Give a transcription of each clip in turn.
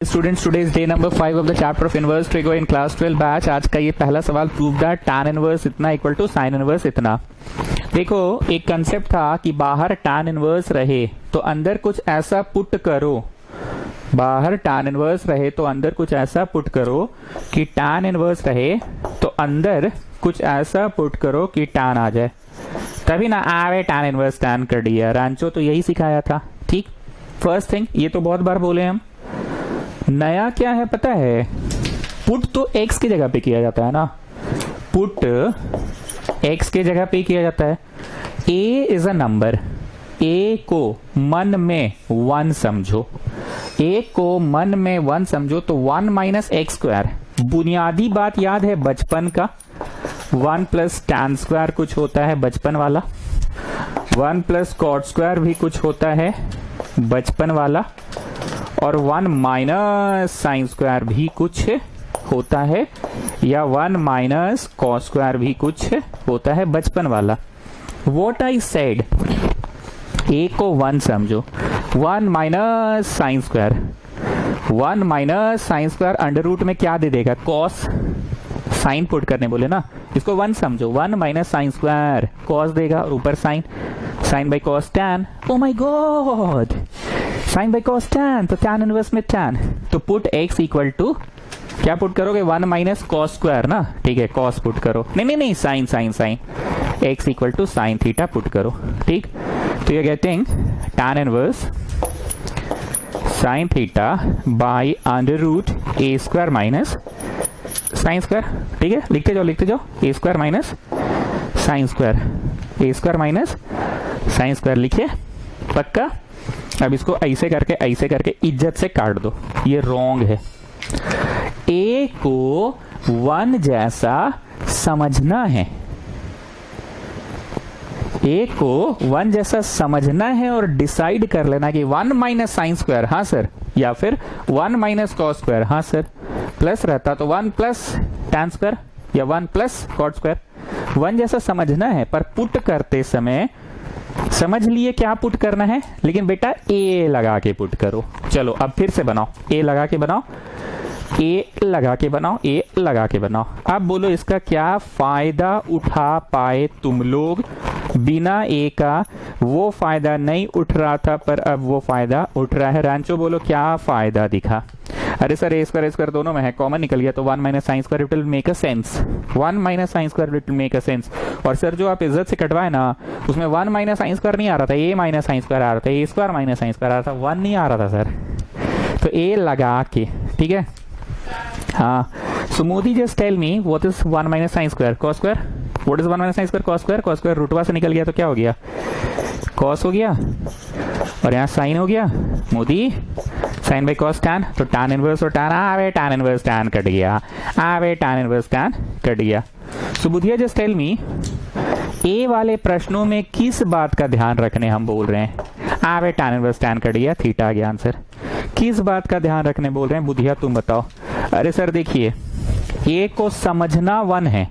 Students, today's day number 5 of the chapter of inverse trigo in class 12 batch. आज का ये पहला सवाल, प्रूव दैट tan इनवर्स इतना इक्वल टू sin इनवर्स इतना। देखो, एक कंसेप्ट था कि बाहर tan इनवर्स रहे तो अंदर कुछ ऐसा पुट करो, बाहर tan इनवर्स रहे तो अंदर कुछ ऐसा पुट करो कि tan इनवर्स रहे तो अंदर कुछ ऐसा पुट करो कि tan आ जाए, तभी ना आवे tan इनवर्स tan कर दिया। रांचो तो यही सिखाया था। ठीक, फर्स्ट थिंग, ये तो बहुत बार बोले हम। नया क्या है पता है? पुट तो x की जगह पे किया जाता है ना, पुट x के जगह पे किया जाता है। a is a number, a को मन में 1 समझो, a को मन में 1 समझो तो 1 माइनस एक्स स्क्वायर। बुनियादी बात याद है बचपन का, 1 प्लस टैन स्क्वायर कुछ होता है बचपन वाला, 1 प्लस कॉट स्क्वायर भी कुछ होता है बचपन वाला, और 1 माइनस साइन स्क्वायर भी कुछ होता है, या 1 माइनस कॉस स्क्वायर भी कुछ होता है बचपन वाला। वॉट आई सेड, ए को 1 समझो, 1 minus sine square, 1 minus sine square under root में क्या दे देगा? कॉस। साइन पुट करने बोले ना, इसको 1 समझो, 1 माइनस साइन स्क्वायर कॉस देगा और ऊपर sine, sine by cos tan. Oh my god, sine by cos tan, तो टैन इनवर्स में टैन, तो पुट x इक्वल टू क्या पुट करोगे? 1 माइनस कॉस स्क्वायर ना, ठीक है, कॉस पुट करो, नहीं sine sine sine, x equal to sine theta put करो। ठीक, तो you getting tan inverse sine theta by under root A square minus sine square. ठीक है, लिखते जाओ, A square minus sine square, A square minus sine square लिखिए, पक्का। अब इसको ऐसे करके इज्जत से काट दो, ये रॉन्ग है। ए को 1 जैसा समझना है, ए को 1 जैसा समझना है और डिसाइड कर लेना कि 1 माइनस साइन स्क्वायर, हाँ सर, या फिर 1 माइनस कॉस स्क्वायर, हाँ सर, प्लस रहता तो 1 प्लस टैन स्क्वायर या 1 प्लस कॉट स्क्वायर। 1 जैसा समझना है, पर पुट करते समय समझ लिए क्या पुट करना है, लेकिन बेटा ए लगा के पुट करो। चलो अब फिर से बनाओ, ए लगा के बनाओ, ए लगा के बनाओ, ए लगा के बनाओ। अब बोलो इसका क्या फायदा उठा पाए तुम लोग? बिना ए का वो फायदा नहीं उठ रहा था, पर अब वो फायदा उठ रहा है। रांचो बोलो क्या फायदा दिखा? अरे सर, ए स्क्वायर दोनों में है, कॉमन निकल गया तो 1 minus sine square it will make a sense, 1 minus sine square it will make a sense. और सर जो आप इज्जत से कटवाए ना, उसमें 1 माइनस साइन स्क्वायर नहीं आ रहा था, ए माइनस साइन स्क्वायर आ रहा था, ए स्क्वायर माइनस साइन स्क्वायर आ रहा था, 1 नहीं आ रहा था सर। तो ए लगा के, ठीक है, हाँ। So Modi just tell me what is 1 minus sine square cos square, what is 1 minus sine square cos square? Cos square रूटवा से निकल गया तो क्या हो गया? कॉस हो गया, और यहाँ साइन हो गया, मोदी साइन बाई कॉस टैन, तो टैन इनवर्स और टैन आवे, टैन इनवर्स टैन कट गया, आवे टैन इनवर्स टैन कट गया। सो बुधिया जस्ट टेल मी, ए वाले प्रश्नों में किस बात का ध्यान रखने हम बोल रहे हैं? आवे टैन इनवर्स टैन कट गया, थीटा आ गया आंसर। किस बात का ध्यान रखने बोल रहे हैं बुधिया, तुम बताओ। अरे सर देखिए, ए को समझना 1 है,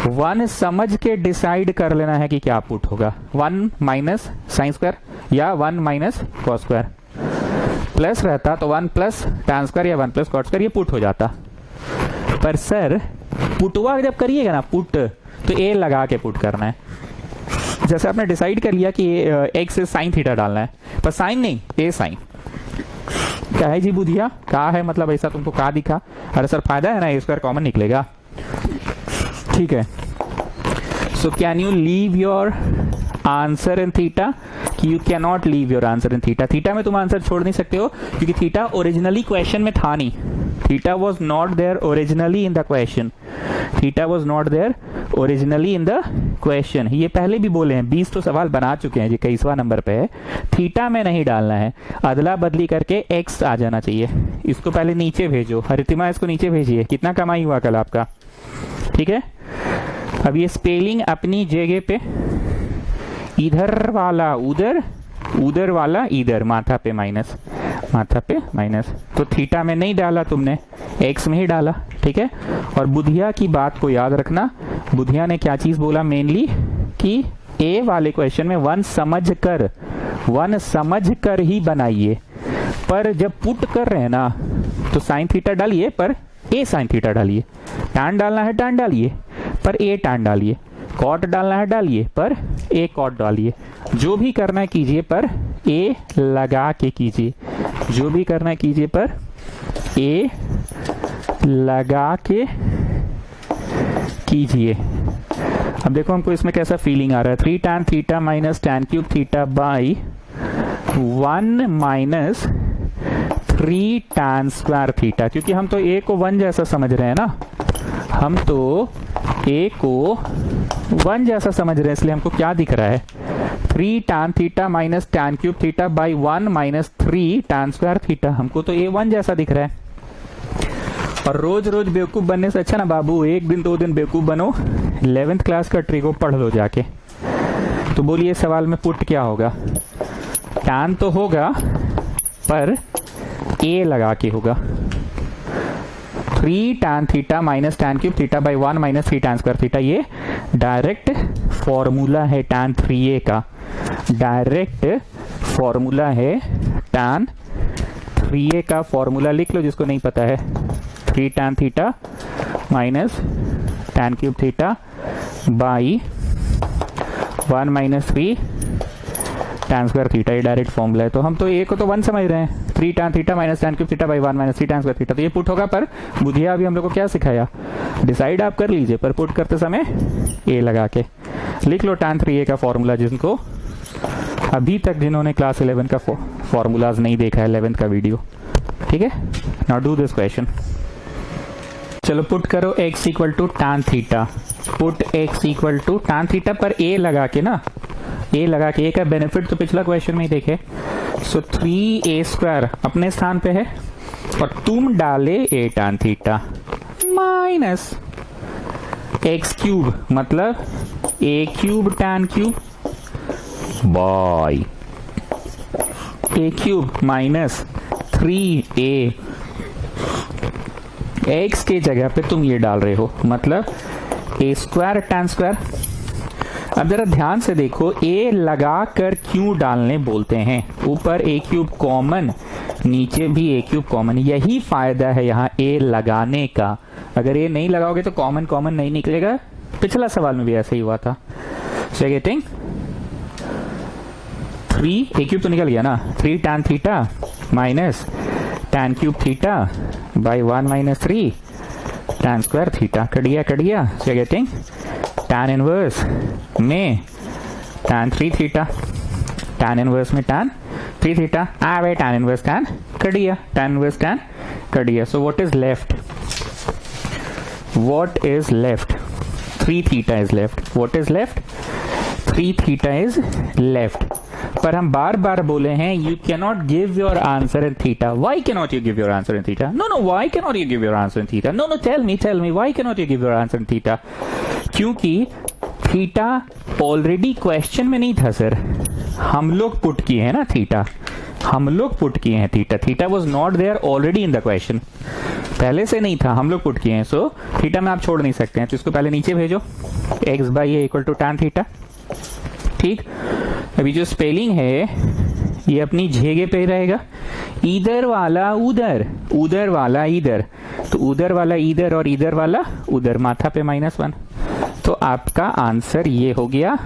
1 समझ के डिसाइड कर लेना है कि क्या पुट होगा, 1 माइनस साइन स्क्वायर या 1 माइनस कॉस स्क्वायर। प्लस रहता तो 1 प्लस टैन स्क्वायर या 1 प्लस कॉट स्क्वायर, ये पुट हो जाता। पर सर पुटवा जब करिएगा ना पुट, तो ए लगा के पुट करना है। जैसे आपने डिसाइड कर लिया कि एक्स से साइन थीटा डालना है, पर साइन नहीं, ए साइन। क्या है जी बुधिया, क्या है मतलब ऐसा तुमको क्या दिखा? अरे सर फायदा है ना, ए स्क्वायर कॉमन निकलेगा, ठीक है। So can you leave your answer in theta? कि you can not leave your answer in theta. Theta में तुम आंसर छोड़ नहीं सकते हो, क्योंकि थीटा ओरिजिनली क्वेश्चन में था नहीं, theta was not there originally in the question, theta was not there originally in the question. ये पहले भी बोले हैं, 20 तो सवाल बना चुके हैं जी, 21वां नंबर पे है। थीटा में नहीं डालना है, अदला बदली करके एक्स आ जाना चाहिए। इसको पहले नीचे भेजो, हरितिमा इसको नीचे भेजिए, कितना कमाई हुआ कल आपका, ठीक है। अब ये स्पेलिंग अपनी जगह पे, इधर वाला उधर, उधर वाला इधर, माथा पे माइनस, माथा पे माइनस, तो थीटा में नहीं डाला तुमने, एक्स में ही डाला, ठीक है। और बुधिया की बात को याद रखना, बुधिया ने क्या चीज बोला मेनली, कि ए वाले क्वेश्चन में 1 समझ कर ही बनाइए। पर जब पुट कर रहे हैं ना तो साइन थीटा डालिए पर ए साइन थीटा डालिए, टैन डालना है टैन डालिए पर ए टैन डालिए, कॉट डालना है डालिए पर ए कॉट डालिए, जो भी करना है कीजिए पर ए लगा के कीजिए, जो भी करना है कीजिए पर ए लगा के कीजिए। अब देखो हमको इसमें कैसा फीलिंग आ रहा है, 3 tan theta minus tan cube theta by 1 minus 3 tan square theta, क्योंकि हम तो ए को 1 जैसा समझ रहे हैं ना, हम तो ए को 1 जैसा समझ रहे हैं, इसलिए हमको क्या दिख रहा है 3 tan theta minus tan cube theta by 1 minus 3 tan square theta, हमको तो ए 1 जैसा दिख रहा है। और रोज रोज बेवकूफ बनने से अच्छा ना बाबू, एक दिन 2 दिन बेवकूफ बनो, 11th क्लास का ट्रिक को पढ़ लो जाके। तो बोलिए सवाल में पुट क्या होगा, tan तो होगा पर ए लगा के होगा, 3 tan theta minus tan cube theta by 1 minus 3 tan square theta, ये डायरेक्ट फॉर्मूला है tan 3a का, डायरेक्ट फॉर्मूला है tan 3a का फॉर्मूला लिख लो जिसको नहीं पता है, 3 tan theta minus tan cube theta by 1 minus 3 tan square theta, ये डायरेक्ट फॉर्मूला है। तो हम तो ए को तो 1 समझ रहे हैं, 3 tan theta minus tan cube theta by 1 minus 3 tan square theta, तो ये पुट होगा। पर बुधिया अभी हम लोग को क्या सिखाया, डिसाइड आप कर लीजिए, पर पुट करते समय ए लगा के लिख लो tan 3a का फॉर्मूला, जिनको अभी तक जिन्होंने क्लास 11 का फॉर्मूलाज नहीं देखा है 11th का वीडियो, ठीक है। Now do this question. चलो पुट करो x equal to tan theta, put x equal to tan theta पर a लगा के ना, a लगा के, a का बेनिफिट तो पिछला क्वेश्चन में ही देखे। सो 3a स्क्वायर अपने स्थान पे है और तुम डाले a tan theta minus x cube, मतलब a cube tan cube by a cube minus 3a, x के जगह पे तुम ये डाल रहे हो, मतलब a स्क्वायर tan स्क्वायर। अब जरा ध्यान से देखो, a लगा कर क्यों डालने बोलते हैं, ऊपर a क्यूब कॉमन, नीचे भी a क्यूब कॉमन, यही फायदा है यहाँ a लगाने का। अगर a नहीं लगाओगे तो कॉमन कॉमन नहीं निकलेगा, पिछला सवाल में भी ऐसे ही हुआ था। सो गेटिंग 3 a क्यूब तो निकल गया ना, 3 tan theta minus tan cube theta by 1 minus 3 tan square theta, cut गया। सो गेटिंग tan इनवर्स में tan 3 थीटा, tan इनवर्स में tan 3 थीटा, भाई tan इनवर्स tan कट गया, tan इनवर्स tan कट गया। So what is left, what is left, 3 theta is left, what is left, 3 theta is left. पर हम बार बार बोले हैं you cannot give your answer in theta, why cannot you give your answer in theta, no why cannot you give your answer in theta, no tell me why cannot you give your answer in theta, क्योंकि theta already question में नहीं था sir, हम लोग put किए हैं ना theta, हम लोग पुट किए हैं theta, theta was not there already in the question, पहले से नहीं था, हम लोग पुट किए हैं। सो थीटा में आप छोड़ नहीं सकते हैं, तो इसको पहले नीचे भेजो, x by A equal to tan theta, ठीक। अभी जो स्पेलिंग है ये अपनी झेगे पे रहेगा, इधर वाला उधर, उधर वाला इधर, तो उधर वाला इधर और इधर वाला उधर, माथा पे -1, तो आपका आंसर ये हो गया।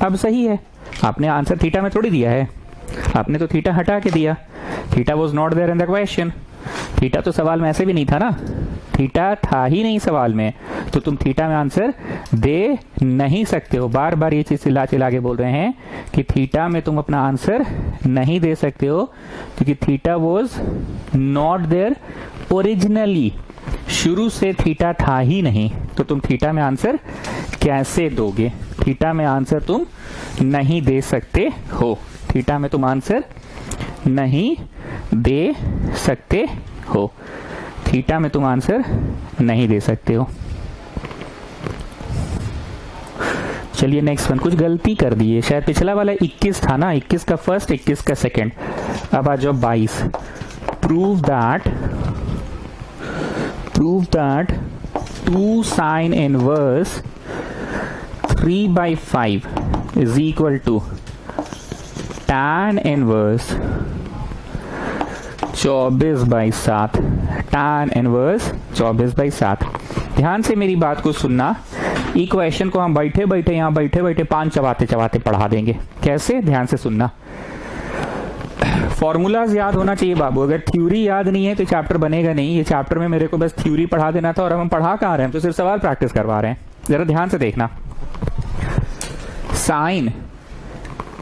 अब सही है, आपने आंसर थीटा में थोड़ी दिया है, आपने तो थीटा हटा के दिया, theta was not there in the question, theta तो सवाल में ऐसे भी नहीं था ना, थीटा था ही नहीं सवाल में, तो तुम थीटा में आंसर दे नहीं सकते हो। बार बार ये चीज चिल्ला के बोल रहे हैं कि थीटा में तुम अपना आंसर नहीं दे सकते हो, क्योंकि theta was not there originally, शुरू से थीटा था ही नहीं, तो तुम थीटा में आंसर कैसे दोगे, थीटा में आंसर तुम नहीं दे सकते हो, थीटा में तुम आंसर नहीं दे सकते हो, थीटा में तुम आंसर नहीं दे सकते हो। चलिए नेक्स्ट वन, कुछ गलती कर दी है शायद, पिछला वाला 21 था ना, 21 का फर्स्ट 21 का सेकंड, अब आ जाओ 22। Prove that 2 sin inverse 3/5 is equal to tan inverse, 24/7 tan inverse 24/7। ध्यान से मेरी बात को सुनना, इक्वेशन को हम बैठे बैठे यहाँ बैठे बैठे 5 चबाते चबाते पढ़ा देंगे। कैसे? ध्यान से सुनना। फॉर्मूलाज याद होना चाहिए बाबू, अगर थ्योरी याद नहीं है तो चैप्टर बनेगा नहीं। ये चैप्टर में मेरे को बस थ्योरी पढ़ा देना था और हम पढ़ा कहाँ रहे हैं, तो सिर्फ सवाल प्रैक्टिस करवा रहे हैं। जरा ध्यान से देखना, साइन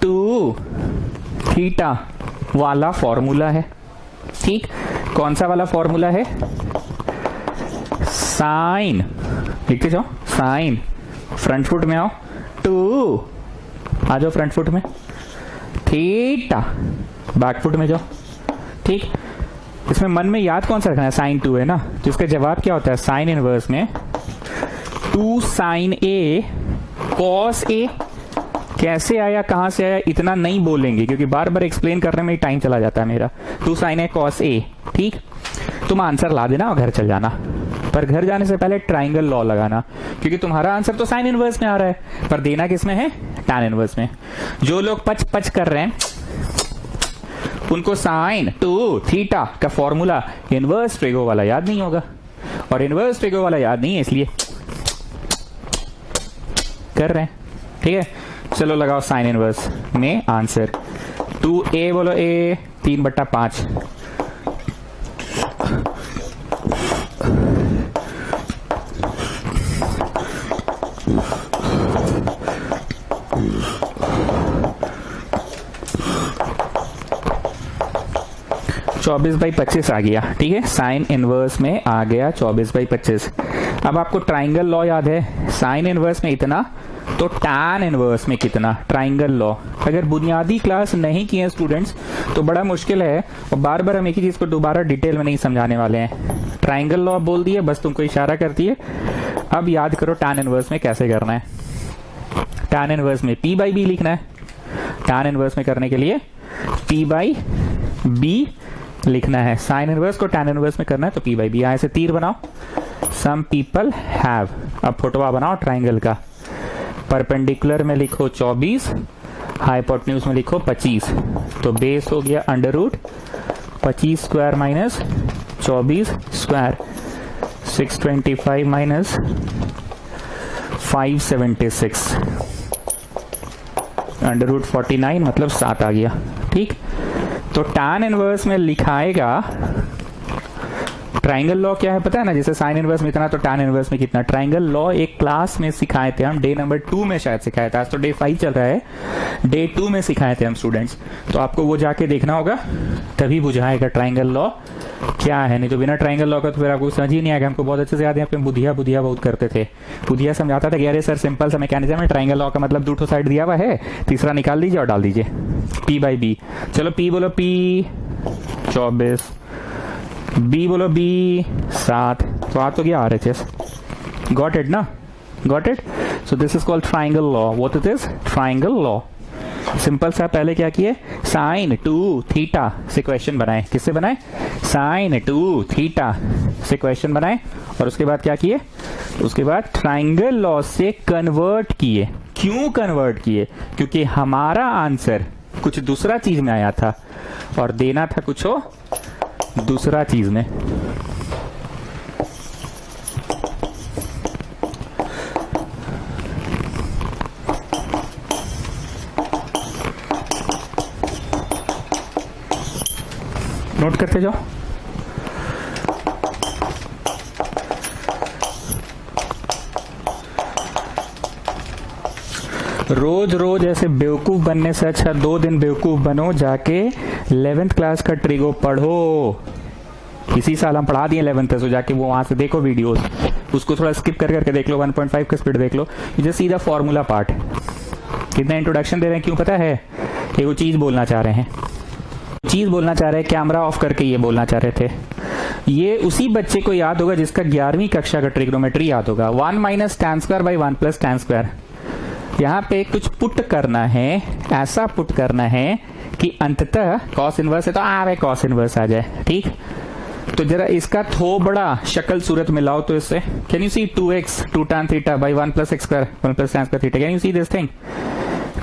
2θ वाला फॉर्मूला है, ठीक। कौन सा वाला फॉर्मूला है? साइन, लिखते जाओ, साइन फ्रंट फुट में आओ, 2 आ जाओ फ्रंट फुट में, थीटा बैक फुट में जाओ, ठीक। इसमें मन में याद कौन सा रखना है? साइन 2 है ना, तो इसका जवाब क्या होता है? साइन इनवर्स में 2 साइन ए कॉस ए। कैसे आया, कहां से आया, इतना नहीं बोलेंगे क्योंकि बार बार एक्सप्लेन करने में टाइम चला जाता है मेरा। 2 साइन ए कॉस ए, ठीक। तुम आंसर ला देना और घर चल जाना, पर घर जाने से पहले ट्राइंगल लॉ लगाना, क्योंकि तुम्हारा आंसर तो साइन इनवर्स में आ रहा है, पर देना किस में है? टैन इनवर्स में। जो लोग पच पच कर रहे हैं उनको साइन 2θ का फॉर्मूला इनवर्स ट्रिगो वाला याद नहीं होगा, और इनवर्स ट्रिगो वाला याद नहीं है इसलिए कर रहे हैं, ठीक है। चलो लगाओ साइन इनवर्स में आंसर। 2a बोलो, a 3/5, (24/25) आ गया, ठीक है। साइन इनवर्स में आ गया 24/25। अब आपको ट्राइंगल लॉ याद है, साइन इनवर्स में इतना तो टैन इनवर्स में कितना? ट्राइंगल लॉ अगर बुनियादी क्लास नहीं किए स्टूडेंट्स तो बड़ा मुश्किल है, और बार बार हम एक ही चीज को दोबारा डिटेल में नहीं समझाने वाले हैं। ट्राइंगल लॉ बोल दिए, बस तुमको इशारा करती है। अब याद करो टैन इनवर्स में कैसे करना है। टैन इनवर्स में p/b लिखना है। टैन इनवर्स में करने के लिए p/b लिखना है। साइन इनवर्स को टैन इनवर्स में करना है तो p/b। यहां से तीर बनाओ, सम पीपल हैव। अब फोटोवा बनाओ ट्राइंगल का। परपेंडिकुलर में लिखो 24, हाइपोटेन्यूज में लिखो 25, तो बेस हो गया √25 स्क्वायर माइनस 24 स्क्वायर, 625 माइनस 576, √49 मतलब 7 आ गया, ठीक। तो टैन इनवर्स में लिखाएगा, ट्राइंगल लॉ क्या है पता है ना, जैसे साइन इनवर्स में इतना तो टैन इनवर्स में कितना। ट्राइंगल लॉ एक क्लास में सिखाए थे हम, डे नंबर 2 में शायद सिखाया था, आज तो डे 5 चल रहा है, डे 2 में सिखाए थे हम स्टूडेंट्स, तो आपको वो जाके देखना होगा, तभी बुझाएगा ट्राइंगल लॉ क्या है। नहीं तो बिना ट्राइंगल लॉ का तो फिर आपको समझ ही नहीं आएगा। हमको बहुत अच्छे से याद है, यहाँ पे बुधिया बहुत करते थे। बुधिया समझाता था कि अरे सर सिंपल सा मैकेनिज्म है, ट्राइंगल लॉ का मतलब 2 साइड दिया हुआ है, तीसरा निकाल दीजिए और डाल दीजिए p/b। चलो p बोलो, p 24, b बोलो, b 7, तो आ तो गया RHS। गॉट इट ना, got it. So this is called triangle law. What it is? Triangle law. Simple सा पहले क्या किए, साइन 2θ से क्वेश्चन बनाए। किससे बनाए? साइन 2θ से क्वेश्चन बनाए, और उसके बाद क्या किए? उसके बाद ट्राइंगल लॉ से कन्वर्ट किए। क्यों कन्वर्ट किए? क्योंकि हमारा आंसर कुछ दूसरा चीज में आया था और देना था कुछ हो दूसरा चीज में। नोट करते जाओ। रोज रोज ऐसे बेवकूफ बनने से अच्छा 2 दिन बेवकूफ बनो, जाके 11th क्लास का ट्रिगो पढ़ो। इसी साल हम पढ़ा दिए 11th, तो जाके वो वहां से देखो वीडियोस, उसको थोड़ा स्किप कर करके देख लो, 1.5 का स्पीड देख लो, ये सीधा फॉर्मूला पार्ट। कितना इंट्रोडक्शन दे रहे हैं, क्यों पता है? कि वो चीज बोलना चाह रहे हैं, चीज बोलना चाह रहे हैं, कैमरा ऑफ करके ये बोलना चाह रहे थे। ये उसी बच्चे को याद होगा जिसका 11वीं कक्षा का ट्रिग्नोमेट्री याद होगा। 1 minus tan square by 1 plus tan square. यहाँ पे कुछ पुट करना है, ऐसा पुट करना है कि अंततः कॉस इनवर्स है तो आवे कॉस इनवर्स आ जाए, ठीक। तो जरा इसका थोड़ा शक्ल सूरत मिलाओ तो इससे, can you see 2x 2 tan theta by 1 plus x square 1 plus tan square theta, can you see this thing?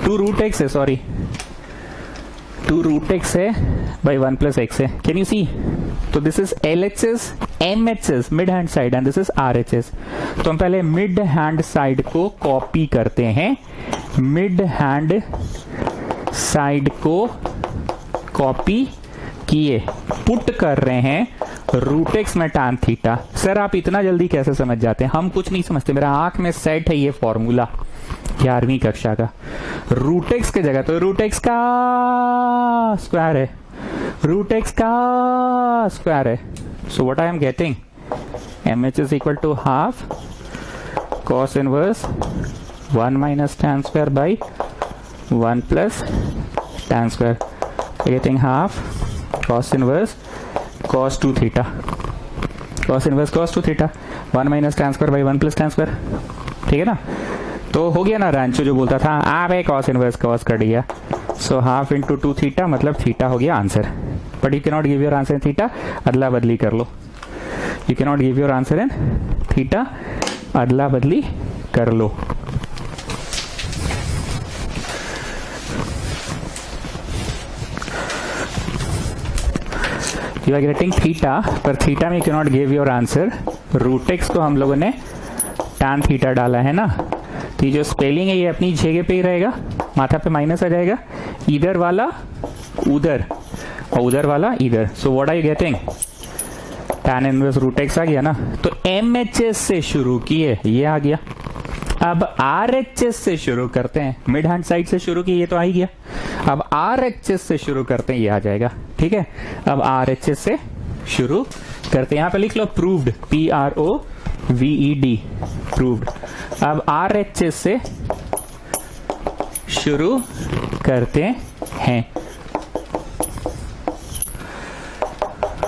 2 √x है, सॉरी 2 रूट एक्स है बाई 1 प्लस एक्स है. Can you see? तो this is LHS, MHS mid hand side and this is RHS. तो हम पहले mid hand side को copy करते हैं. मिड हैंड साइड को कॉपी किए, पुट कर रहे हैं रूट एक्स में tan थीटा. सर आप इतना जल्दी कैसे समझ जाते हैं? हम कुछ नहीं समझते, मेरा आंख में सेट है ये फॉर्मूला 11वीं कक्षा का. रूट एक्स की जगह तो रूट एक्स का स्क्वायर है, रूट एक्स का स्क्वायर है. So what I am getting, MH is equal to half cos inverse 1 minus tan square by 1 plus tan square. Getting half cos inverse cos 2 theta, cos inverse cos 2 theta 1 minus tan square by 1 plus tan square. ठीक है ना? तो हो गया ना रांचो जो बोलता था आप cos इनवर्स cos कट गया. सो हाफ इंटू 2 थीटा मतलब थीटा हो गया answer. But you can not give your answer in theta, अदला बदली कर लो. You can not give your answer in theta, अदला बदली कर लो. यू आर गेटिंग थीटा, पर थीटा में you can not give your answer. Root X को हम लोगों ने tan थीटा डाला है ना, तो ये जो स्पेलिंग है ये अपनी जगह पे ही रहेगा, माथा पे माइनस आ जाएगा. इधर वाला उधर और उधर वाला इधर. So what are you getting, tan inverse root X आ गया ना. तो MHS से शुरू किए, ये आ गया. अब RHS से शुरू करते हैं, मिड हैंड साइड से शुरू किए, ये तो आ ही गया. अब RHS से शुरू करते हैं, ये आ जाएगा. ठीक है, अब RHS से शुरू करते हैं. यहां पे लिख लो प्रूव्ड, PROVED, प्रूव्ड. अब RHS से शुरू करते हैं.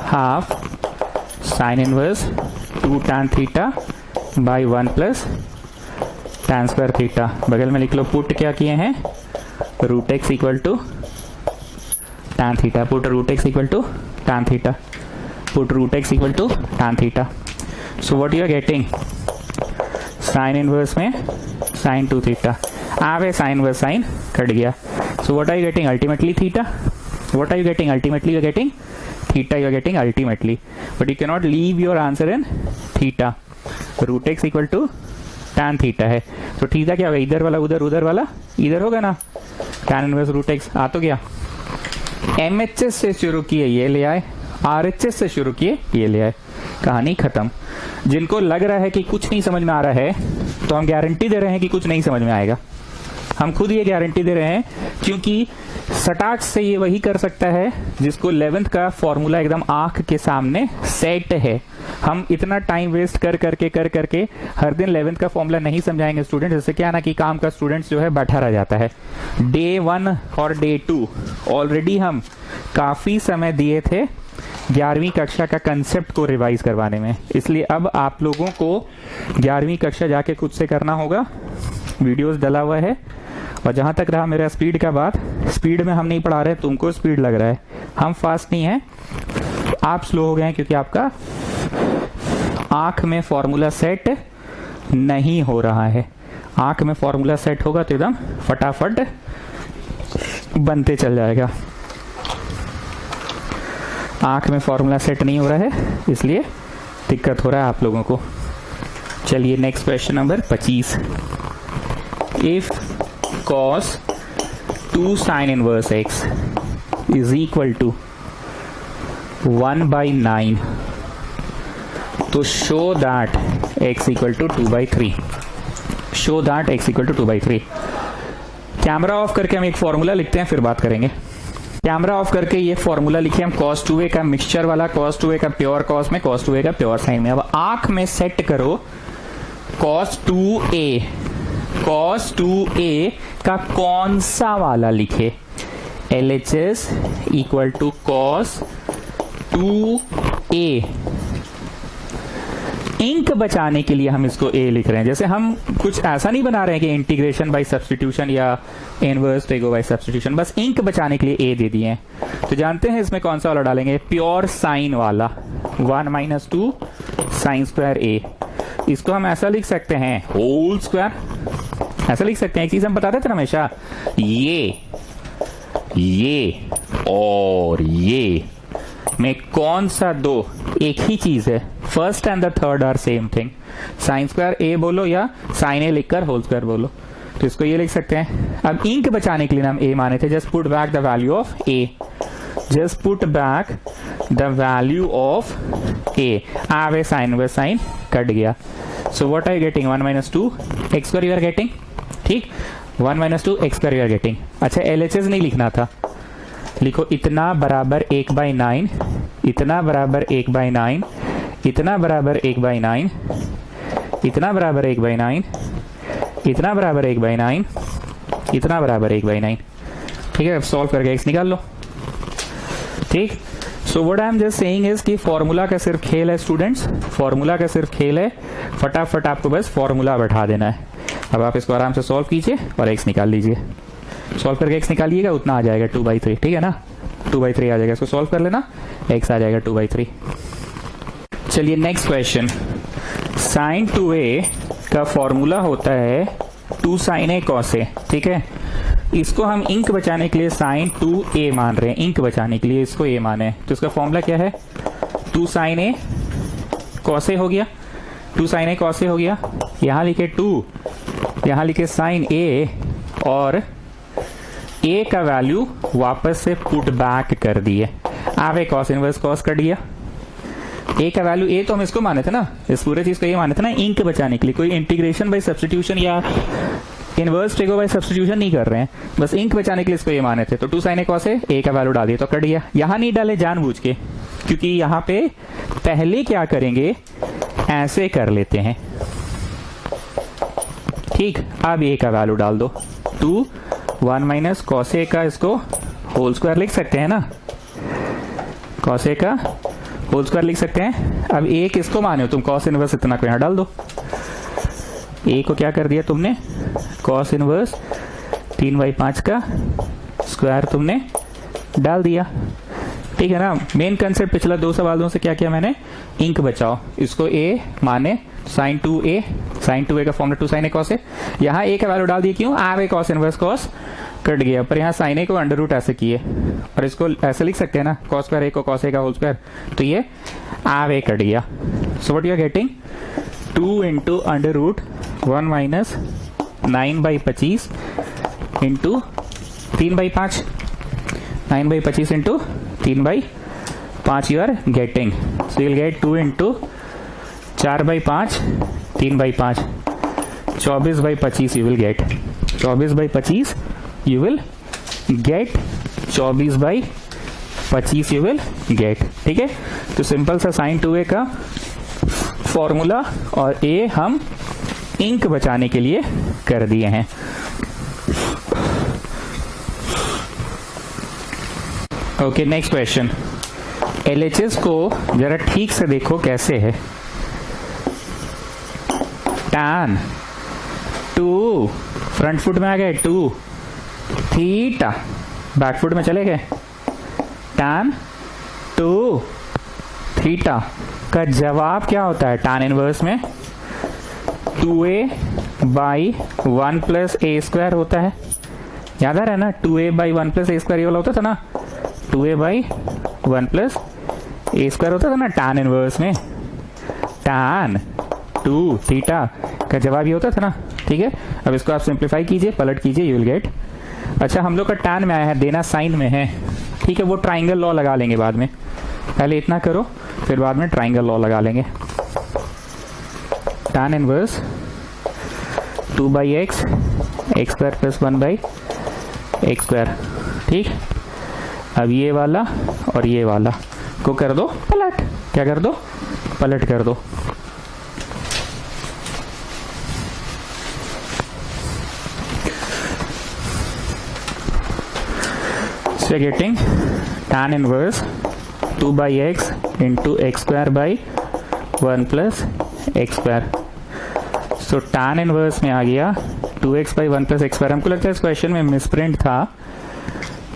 Half sine inverse 2 tan theta by 1 plus tan square theta. बगल में लिख लो पुट क्या किए हैं, root x equal to tan theta. Put root x equal to tan theta, put root x equal to tan theta. So what you are getting, sine inverse में sine 2 theta. आवे sine verse sine cut गया. So what are you getting ultimately theta. What are you getting ultimately, you are getting theta, you are getting ultimately. But you can not leave your answer in theta. Root x equal to tan theta है, तो theta क्या होगा, इधर वाला उधर, उधर वाला इधर होगा ना. tan इनवर्स रूट एक्स आ तो गया. MHS से शुरू किए ये ले आए, RHS से शुरू किए ये ले आए, कहानी खत्म. जिनको लग रहा है कि कुछ नहीं समझ में आ रहा है, तो हम गारंटी दे रहे हैं कि कुछ नहीं समझ में आएगा. हम खुद ये गारंटी दे रहे हैं, क्योंकि सटाक से ये वही कर सकता है जिसको 11th का फॉर्मूला एकदम आंख के सामने सेट है. हम इतना टाइम वेस्ट कर करके हर दिन 11th का फॉर्मूला नहीं समझाएंगे स्टूडेंट. जैसे क्या ना कि काम का स्टूडेंट्स जो है बैठा रह जाता है. डे 1 और डे 2 ऑलरेडी हम काफी समय दिए थे 11वीं कक्षा का कंसेप्ट को रिवाइज करवाने में. इसलिए अब आप लोगों को 11वीं कक्षा जाके खुद से करना होगा. वीडियोस डला हुआ है. और जहां तक रहा मेरा स्पीड का बात, स्पीड में हम नहीं पढ़ा रहे, तुमको स्पीड लग रहा है. हम फास्ट नहीं है, आप स्लो हो गए हैं क्योंकि आपका आंख में फॉर्मूला सेट नहीं हो रहा है. आंख में फॉर्मूला सेट होगा तो एकदम फटाफट बनते चल जाएगा. आंख में फॉर्मूला सेट नहीं हो रहा है, इसलिए दिक्कत हो रहा है आप लोगों को. चलिए next question number 25. If cos 2 sin inverse x is equal to 1/9, तो show that x equal to 2/3. show that x equal to 2/3. Camera off करके हम एक फॉर्मूला लिखते हैं, फिर बात करेंगे. कैमरा ऑफ करके ये फॉर्मूला लिखे हम cos 2a का मिक्सचर वाला, cos 2a का प्योर cos में, cos 2a का प्योर साइन में. अब आंख में सेट करो cos 2a. cos 2a का कौन सा वाला लिखे, LHS equal to cos 2a. Ink बचाने के लिए हम इसको a लिख रहे हैं. जैसे हम कुछ ऐसा नहीं बना रहे हैं कि इंटीग्रेशन बाय सब्स्टिट्यूशन या इनवर्स टेगो बाय सब्स्टिट्यूशन, बस इंक बचाने के लिए a दे दिए हैं. तो जानते हैं इसमें कौन सा वाला डालेंगे, प्योर साइन वाला, 1 माइनस 2 साइन स्क्वायर a. इसको हम ऐसा लिख सकते हैं होल स्क्वायर, ऐसा लिख सकते हैं. एक चीज हम बताते थे ना हमेशा, ये और ये में कौन सा दो एक ही चीज है? First and the third are same thing. Sine square A बोलो या साइन ए लिखकर होल स्क्वायर बोलो, तो इसको ये लिख सकते हैं। अब इंक बचाने के लिए हम ए माने थे, just put back the value of A, just put back the value of A. आवे साइन वे साइन कट गया। So what are you getting? 1 - 2 X square you are getting. ठीक, 1 - 2 X square you are getting. अच्छा, LHS नहीं लिखना था, लिखो इतना बराबर 1/9, इतना बराबर 1/9, इतना बराबर 1/9, इतना बराबर 1/9, इतना बराबर 1/9, इतना बराबर 1/9। ठीक है, अब सॉल्व करके एक्स निकाल लो। ठीक, सो what I am just saying is कि फॉर्मूला का सिर्फ खेल है स्टूडेंट्स, फॉर्मूला का सिर्फ खेल है। फटाफट आपको बस फॉर्मूला बैठा देना है। अब आप इसको आराम से सॉल्व कीजिए और एक्स निकाल लीजिए। सॉल्व करके एक्स निकालिएगा, उतना आ जाएगा 2/3। ठीक है ना, 2/3 आ जाएगा। इसको सॉल्व कर लेना, एक्स आ जाएगा 2/3। चलिए नेक्स्ट क्वेश्चन। साइन 2a का फॉर्मूला होता है 2 sin a cos a। ठीक है, इसको हम इंक बचाने के लिए साइन 2a मान रहे हैं, इंक बचाने के लिए इसको a माने, तो इसका फॉर्मूला क्या है? 2 sin a cos a हो गया, 2 sin a cos a हो गया। यहां लिखे 2, यहां लिखे साइन a, और a का वैल्यू वापस से पुट बैक कर दिए। आवे कॉस इनवर्स कॉस कर दिया। a का वैल्यू a तो हम इसको माने थे ना, इस पूरे चीज को ये माने थे ना, इंक बचाने के लिए। कोई इंटीग्रेशन बाय सब्स्टिट्यूशन या इनवर्स टेको बाय सब्स्टिट्यूशन नहीं कर रहे हैं, बस इंक बचाने के लिए इसको ये माने थे। तो 2 sin a cos a का वैल्यू डाल दिया तो कट गया। यहां नहीं डाले जानबूझ के, क्योंकि यहां पे पहले क्या करेंगे, ऐसे कर लेते हैं। ठीक, अब a का वैल्यू डाल दो। 2 1 - cos a का इसको होल स्क्वायर लिख सकते हैं ना, cos a का होल स्क्वायर लिख सकते हैं। अब a किसको माने हो तुम? cos इनवर्स इतना को यहां डाल दो। a को क्या कर दिया तुमने? cos इनवर्स 3/5 का स्क्वायर तुमने डाल दिया। ठीक है ना, मेन कंसेप्ट पिछला 2 सवालों से क्या किया मैंने? इंक बचाओ। इसको a माने sin 2a, sin 2a का formula 2 sin a cos a। यहाँ a का वैल्यू डाल दिया, क्यों? आवे cos इनवर्स cos कट गया, पर यहाँ sin a को अंडर रूट ऐसे किए, और इसको ऐसे लिख सकते हैं ना, cos स्क्वायर a को cos a का होल स्क्वायर, तो ये आवे कट गया। So what you are getting? 2 × under root 1 - 9/25 into 3/5, 9/25 into 3/5 you are getting. So you will get 2 × 4/5, 3/5, 24/25 you will get, 24/25 you will get, 24/25 you will get। ठीक है, तो simple सा sign 2a का formula और a हम ink बचाने के लिए कर दिए हैं। Okay, next question. LHS को जरा ठीक से देखो कैसे है। tan 2 फ्रंट फुट में आ गए, 2 थीटा बैक फुट में चले गए। tan 2 थीटा का जवाब क्या होता है? tan इनवर्स में 2a/1 + a² होता है। याद आ रहा है ना, 2a/1 + a² ये वाला होता था ना, 2a/1 + a² होता था ना tan इनवर्स में। tan 2 थीटा का जवाब ये होता था ना। ठीक है, अब इसको आप सिंप्लीफाई कीजिए, पलट कीजिए, यू विल गेट। अच्छा, हम लोग का tan में आया है, देना साइन में है। ठीक है, वो ट्राइंगल लॉ लगा लेंगे बाद में, पहले इतना करो फिर बाद में ट्राइंगल लॉ लगा लेंगे। tan inverse 2/x, x² + 1/x²। ठीक, अब ये वाला और ये वाला को कर दो पलट। क्या कर दो? पलट कर दो। So you're getting tan inverse 2/x into x² / 1 + x²। So tan inverse में आ गया 2x/1 + x²। हमको लगता है इस क्वेश्चन में मिसप्रिंट था।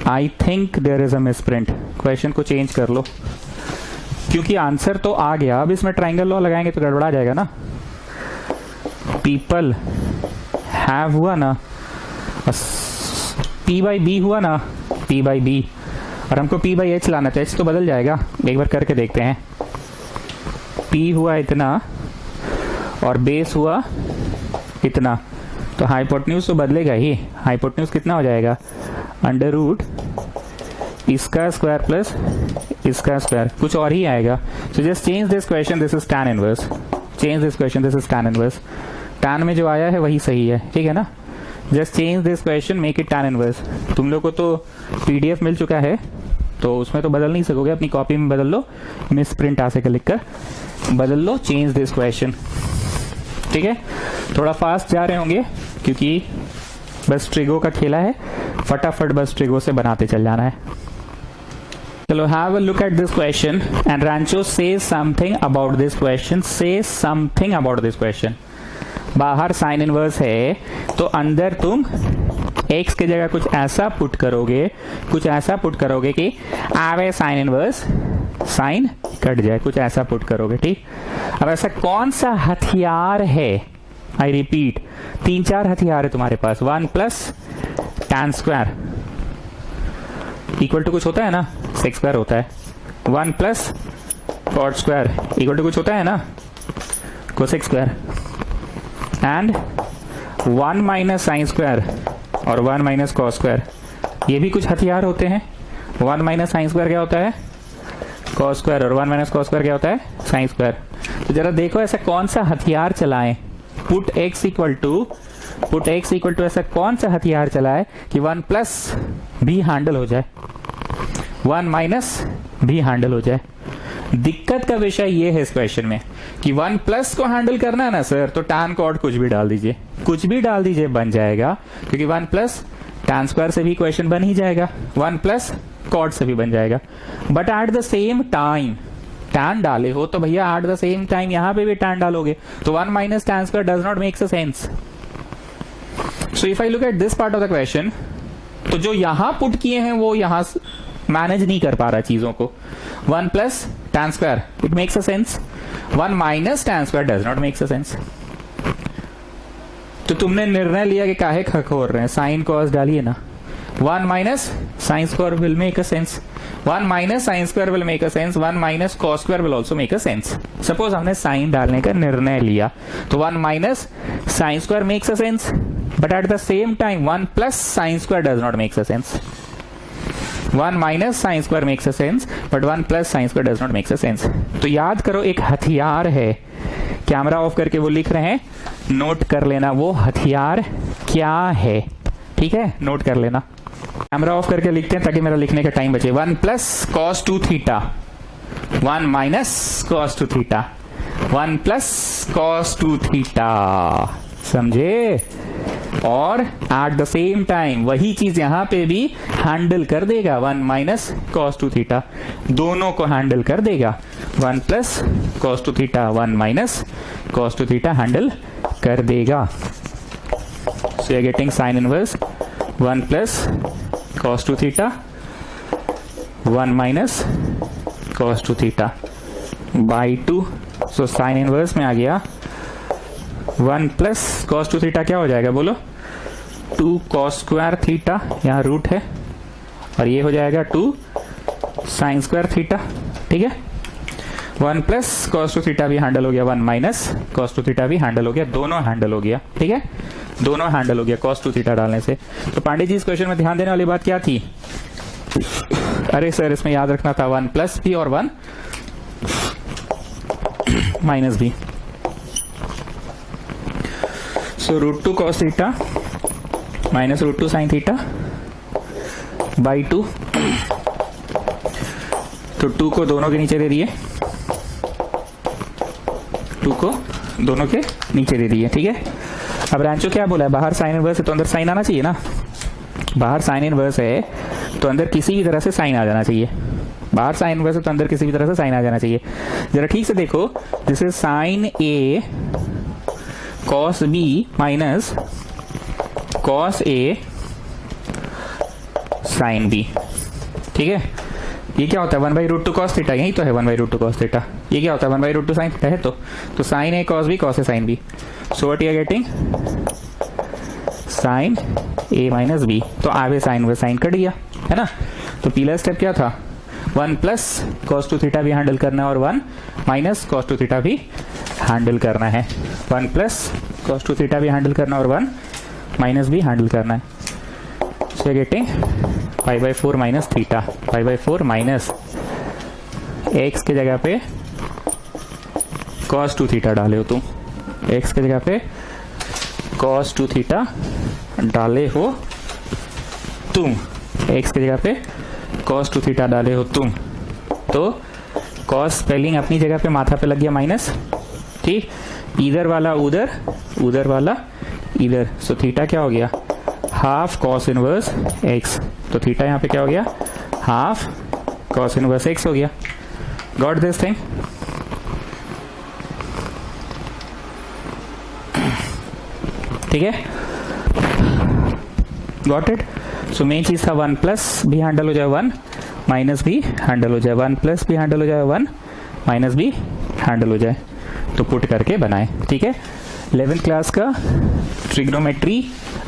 I think there is a misprint. Question को चेंज कर लो, क्योंकि आंसर तो आ गया। अब इसमें ट्राइंगल लॉ लगाएंगे तो गड़बड़ा जाएगा ना। पीपल हैव हुआ ना, P/B हुआ ना, P/B, और हमको p बाई एच लाना, तो h तो बदल जाएगा, एक बार करके देखते हैं। p हुआ इतना और बेस हुआ इतना, तो हाइपोटेन्यूज तो बदलेगा ही। हाइपोटेन्यूज कितना हो जाएगा, अंडर रूट इसका स्क्वायर प्लस इसका स्क्वायर, कुछ और ही आएगा। So just change this question, this is tan inverse, change this question, this is tan inverse. tan में जो आया है वही सही है, ठीक है ना। Just change this question, make it tan inverse. तुम लोग को तो पीडीएफ मिल चुका है, तो उसमें तो बदल नहीं सकोगे, अपनी कॉपी में बदल लो, मिस प्रिंट आ सके लिखकर बदल लो, चेंज दिस क्वेश्चन, ठीक है। थोड़ा फास्ट जा रहे होंगे क्योंकि बस ट्रिगो का खेला है, फटाफट बस ट्रिगो से बनाते चल जाना है। चलो, have a look at this question and Rancho से समथिंग अबाउट दिस क्वेश्चन, से समथिंग अबाउट दिस क्वेश्चन। बाहर साइन इनवर्स है तो अंदर तुम x की जगह कुछ ऐसा पुट करोगे, कुछ ऐसा पुट करोगे कि आवे साइन इनवर्स, साइन कट जाए, कुछ ऐसा पुट करोगे, ठीक। अब ऐसा कौन सा हथियार है, आई रिपीट, 3-4 हथियार है तुम्हारे पास। 1 plus tan square equal to कुछ होता है ना, सेक स्क्वायर होता है। 1 plus cot square equal to कुछ होता है ना, cosec square. And 1 minus sine square और 1 माइनस कॉस स्क्वायर, ये भी कुछ हथियार होते हैं। 1 माइनस साइन स्क्वायर क्या होता है, कॉस स्क्वायर, और 1 माइनस कॉस स्क्वायर क्या होता है, साइन स्क्वायर। तो जरा देखो ऐसा कौन सा हथियार चलाएं, पुट x इक्वल टू ऐसा कौन सा हथियार चलाए कि 1 प्लस भी हैंडल हो जाए, 1 माइनस भी हैंडल हो जाए। दिक्कत का विषय ये है इस क्वेश्चन में कि 1 प्लस को हैंडल करना है ना सर, तो tan कॉट कुछ भी डाल दीजिए, कुछ भी डाल दीजिए, बन जाएगा, क्योंकि 1 प्लस tan स्क्वायर से भी क्वेश्चन बन ही जाएगा, 1 प्लस कॉट से भी बन जाएगा। But at the same time tan डाले हो तो भैया एट द सेम टाइम यहां पे भी tan डालोगे, तो 1 minus tan square does not make sense. So if I look at this part of the question, तो जो यहां पुट किए हैं वो यहां मैनेज नहीं कर पा रहा चीजों को। 1 plus tan square it makes a sense, 1 minus tan square does not makes a sense. तो तुमने निर्णय लिया कि काहे खखोर रहे हैं, साइन कॉस डालिए ना। 1 minus sine square will make a sense, 1 minus sine square will make a sense, 1 minus cos square will also make a sense. Suppose हमने साइन डालने का निर्णय लिया, तो 1 minus sine square makes a sense, but at the same time 1 plus sine square does not makes a sense. 1 minus sine square makes a sense, but 1 plus sine square does not makes a sense. तो याद करो, एक हथियार है, camera off करके वो लिख रहे हैं, नोट कर लेना वो हथियार क्या है, ठीक है, नोट कर लेना। कैमरा ऑफ करके लिखते हैं ताकि मेरा लिखने का टाइम बचे। 1 plus cos 2 theta, 1 minus cos 2 theta, 1 plus cos 2 theta, समझे। और एट द सेम टाइम वही चीज यहां पे भी हैंडल कर देगा, 1 माइनस कॉस 2 थीटा, दोनों को हैंडल कर देगा। 1 plus cos 2 theta, 1 minus cos 2 theta handle कर देगा। So you are getting sine inverse 1 plus cos 2 theta, 1 minus cos 2 theta by 2। So sine inverse में आ गया 1 प्लस cos 2 थीटा, क्या हो जाएगा बोलो, 2 cos स्क्वायर थीटा, यहाँ रूट है, और ये हो जाएगा 2 साइन स्क्वायर थीटा, ठीक है। 1 प्लस cos 2 थीटा भी हैंडल हो गया, 1 माइनस cos 2 थीटा भी हैंडल हो गया, दोनों हैंडल हो गया, ठीक है, दोनों हैंडल हो गया cos 2 थीटा डालने से। तो पांडे जी इस क्वेश्चन में ध्यान देने वाली बात क्या थी, अरे सर इसमें याद रखना था 1 प्लस भी और 1 माइनस भी। सो √2 cos theta minus √2 sign theta by 2, तो 2 को दोनों के नीचे दे दिए, 2 को दोनों के नीचे दे दिए, ठीक है। अब रांचो क्या बोला है, बाहर साइन इनवर्स है तो अंदर साइन आना चाहिए ना, बाहर साइन इनवर्स है तो अंदर किसी भी तरह से साइन आ जाना चाहिए, बाहर साइन इनवर्स है तो अंदर किसी भी तरह से साइन आ जाना चाहिए। जरा ठीक से देखो, this is sine A cos B minus cos A sine B, ठीक है। ये क्या होता है 1/√2 cos थीटा, यही तो है 1/√2 cos थीटा। ये क्या होता है 1/√2 sin थीटा है, तो sine A cos B cos A sin B. So what you are getting, sine A minus B, तो आगे साइन व साइन कट गया है ना। तो पहला स्टेप क्या था, 1 प्लस कॉस टू थीटा भी हैंडल करना है और 1 माइनस कॉस टू थीटा भी हैंडल करना है। 1 प्लस कॉस टू थीटा भी हैंडल करना और 1 माइनस भी हैंडल करना है। So getting pi by 4 minus theta, pi by 4 minus x के जगह पे कॉस टू थीटा डाले हो तुम, एक्स के जगह पे कॉस टू थीटा डाले हो तुम, एक्स की जगह पे कॉस टू थीटा डाले हो तुम, तो कॉस स्पेलिंग अपनी जगह पे माथा पे लग गया माइनस, ठीक, इधर वाला उधर, उधर वाला इधर, सो थीटा क्या हो गया, हाफ कॉस इनवर्स एक्स, तो थीटा यहाँ पे क्या हो गया, हाफ कॉस इनवर्स एक्स हो गया। Got this thing? ठीक है, गॉट इट? सो मेन चीज था 1 प्लस भी हैंडल हो जाए, 1 माइनस भी हैंडल हो जाए, 1 प्लस भी हैंडल हो जाए, 1 माइनस भी हैंडल हो जाए, तो पुट करके बनाए। ठीक है, 11th क्लास का ट्रिग्नोमेट्री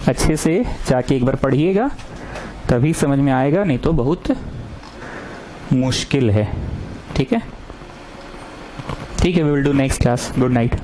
अच्छे से जाके एक बार पढ़िएगा, तभी समझ में आएगा, नहीं तो बहुत मुश्किल है। ठीक है, ठीक है, we will do next class. Good night.